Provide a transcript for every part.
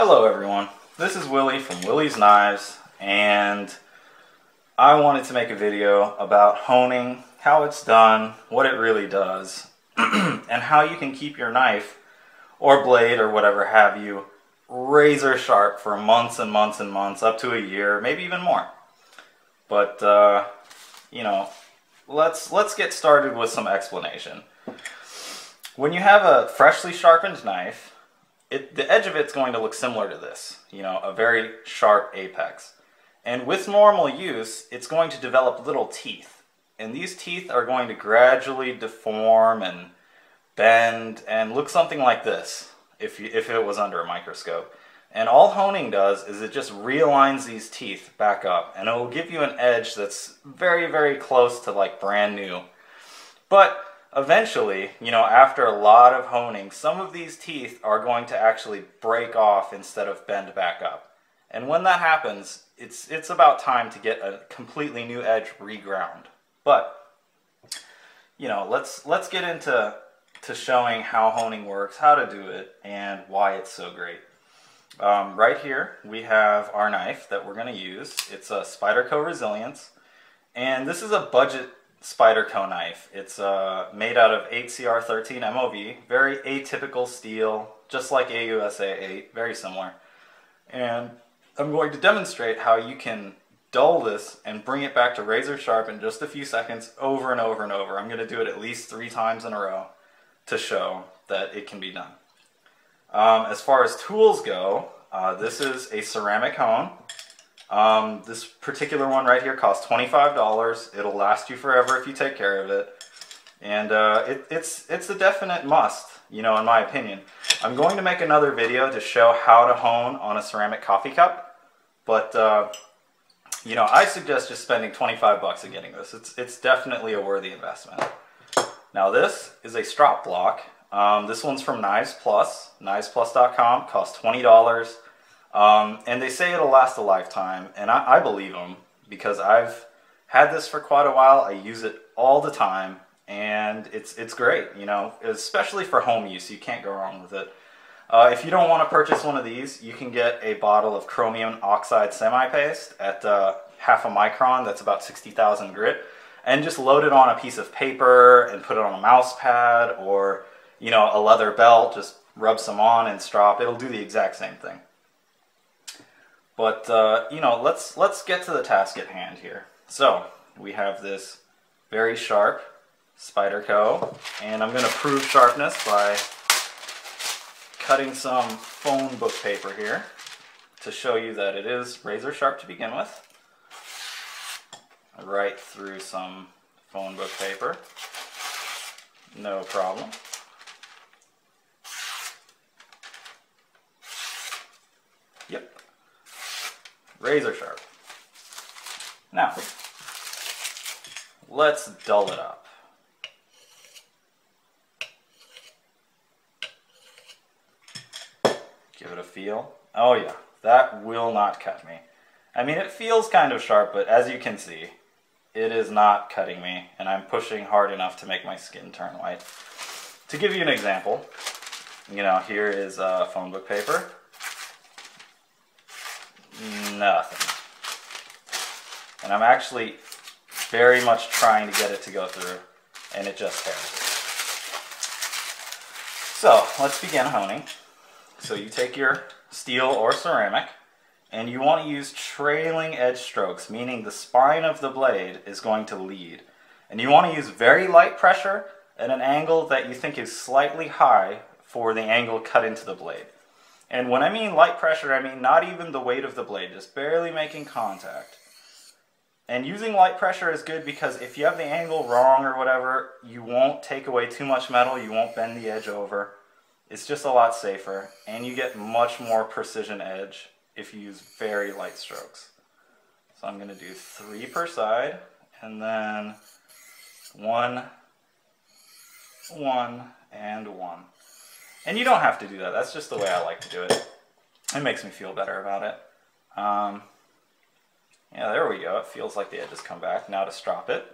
Hello everyone, this is Willie from Willie's Knives, and I wanted to make a video about honing, how it's done, what it really does, and how you can keep your knife or blade or whatever have you razor sharp for months and months and months, up to a year, maybe even more. But let's get started with some explanation. When you have a freshly sharpened knife, the edge of it's going to look similar to this, a very sharp apex. And with normal use, it's going to develop little teeth. And these teeth are going to gradually deform and bend and look something like this if it was under a microscope. And all honing does is it just realigns these teeth back up, and it will give you an edge that's very, very close to like brand new. But eventually, after a lot of honing, some of these teeth are going to actually break off instead of bend back up. And when that happens, it's about time to get a completely new edge reground. But, let's get into showing how honing works, how to do it, and why it's so great. Right here, we have our knife that we're going to use. It's a Spyderco Resilience, and this is a budget Spyderco knife. It's made out of 8CR13 MOV, very atypical steel, just like AUSA 8, very similar. And I'm going to demonstrate how you can dull this and bring it back to razor sharp in just a few seconds over and over and over. I'm going to do it at least 3 times in a row to show that it can be done. As far as tools go, this is a ceramic hone. This particular one right here costs $25. It'll last you forever if you take care of it. And it's a definite must, in my opinion. I'm going to make another video to show how to hone on a ceramic coffee cup. But, I suggest just spending 25 bucks and getting this. It's definitely a worthy investment. Now this is a strop block. This one's from Knives Plus. KnivesPlus.com, costs $20. And they say it'll last a lifetime, and I believe them, because I've had this for quite a while. I use it all the time, and it's great, especially for home use. You can't go wrong with it. If you don't want to purchase one of these, you can get a bottle of chromium oxide semi-paste at half a micron. That's about 60,000 grit, and just load it on a piece of paper and put it on a mouse pad or a leather belt. Just rub some on and strop. It'll do the exact same thing. But, let's get to the task at hand here. So, we have this very sharp Spyderco, and I'm going to prove sharpness by cutting some phone book paper here to show you that it is razor sharp to begin with. Right through some phone book paper. No problem. Yep. Razor sharp. Now, let's dull it up. Give it a feel. Oh yeah, that will not cut me. I mean, it feels kind of sharp, but as you can see, it is not cutting me, and I'm pushing hard enough to make my skin turn white. To give you an example, here is phone book paper. Nothing. And I'm actually very much trying to get it to go through, and it just tears. So let's begin honing. So you take your steel or ceramic, and you want to use trailing edge strokes, meaning the spine of the blade is going to lead. And you want to use very light pressure at an angle that you think is slightly high for the angle cut into the blade. And when I mean light pressure, I mean not even the weight of the blade, just barely making contact. And using light pressure is good because if you have the angle wrong or whatever, you won't take away too much metal, you won't bend the edge over. It's just a lot safer, and you get much more precision edge if you use very light strokes. So I'm going to do 3 per side, and then 1, 1, and 1. And you don't have to do that. That's just the way I like to do it. It makes me feel better about it. Yeah, there we go. It feels like the edges come back. Now to strop it.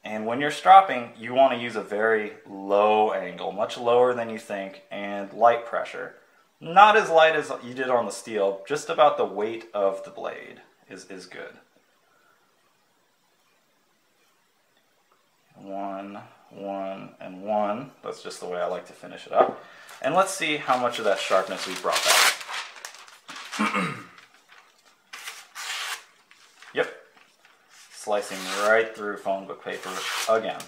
And when you're stropping, you want to use a very low angle, much lower than you think, and light pressure. Not as light as you did on the steel, just about the weight of the blade is good. One, and one. That's just the way I like to finish it up. And let's see how much of that sharpness we brought back. Yep. Slicing right through phone book paper again.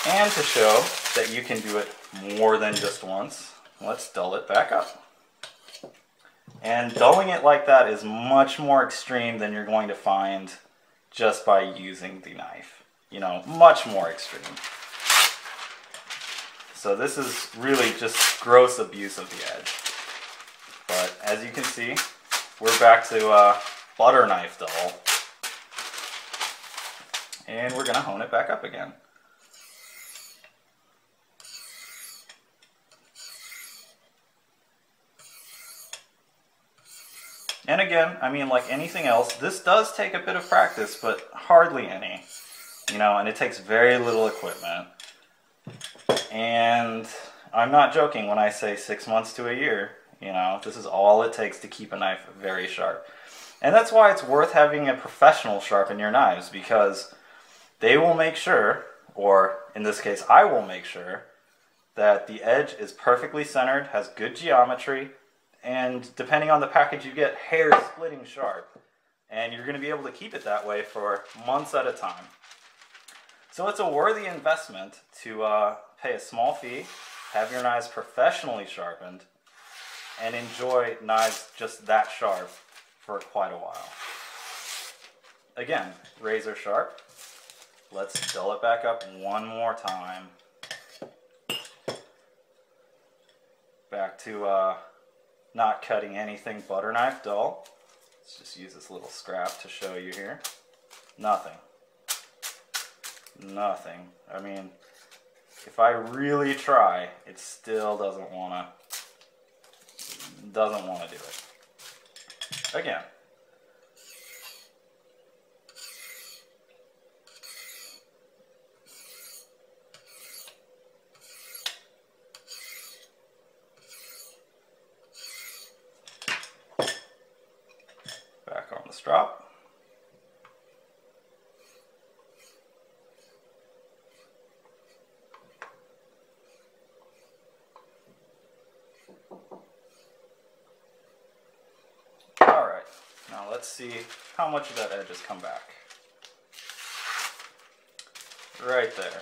And to show that you can do it more than just once, let's dull it back up. And dulling it like that is much more extreme than you're going to find just by using the knife. You know, much more extreme. So this is really just gross abuse of the edge. But as you can see, we're back to butter knife dull. And we're going to hone it back up again. And again, I mean, like anything else, this does take a bit of practice, but hardly any. You know, and it takes very little equipment. And I'm not joking when I say 6 months to a year. You know, this is all it takes to keep a knife very sharp. And that's why it's worth having a professional sharpen your knives, because they will make sure, or in this case, I will make sure, that the edge is perfectly centered, has good geometry, and depending on the package you get, hair splitting sharp. And you're going to be able to keep it that way for months at a time. So it's a worthy investment to pay a small fee, have your knives professionally sharpened, and enjoy knives just that sharp for quite a while. Again, razor sharp. Let's dull it back up one more time. Back to not cutting anything butter knife dull. Let's just use this little scrap to show you here. Nothing. Nothing. I mean, if I really try, it still doesn't want to do it. Again. Back on the strap. Alright, now let's see how much of that edge has come back. Right there.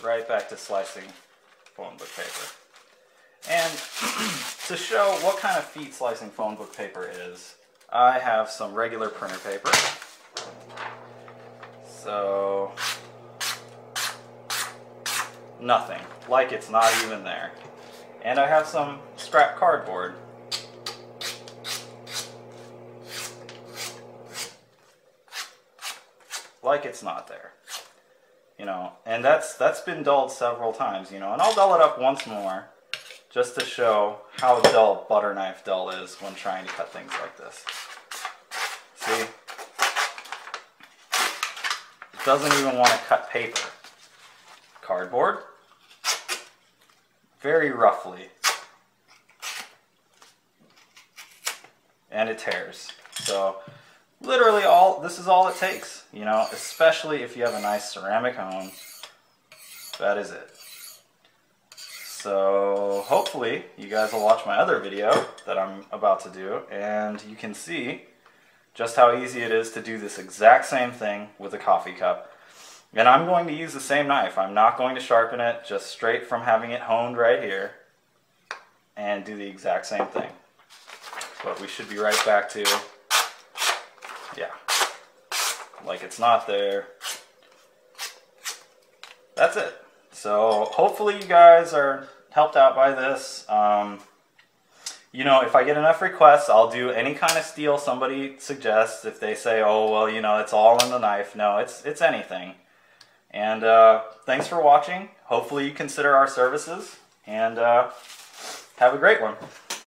Right back to slicing phone book paper. And to show what kind of feat slicing phone book paper is, I have some regular printer paper. So, nothing. Like it's not even there. And I have some scrap cardboard. Like it's not there. You know, and that's been dulled several times, you know, and I'll dull it up once more just to show how dull butter knife dull is when trying to cut things like this. See? It doesn't even want to cut paper. Cardboard. Very roughly. And it tears. So literally this is all it takes, you know, especially if you have a nice ceramic hone. That is it. So hopefully you guys will watch my other video that I'm about to do, and you can see just how easy it is to do this exact same thing with a coffee cup. And I'm going to use the same knife. I'm not going to sharpen it, just straight from having it honed right here, and do the exact same thing. But we should be right back to, yeah, like it's not there. That's it. So hopefully you guys are helped out by this. You know, if I get enough requests, I'll do any kind of steel somebody suggests. If they say, oh, well, you know, it's all in the knife. No, it's anything. And thanks for watching. Hopefully you consider our services. And have a great one.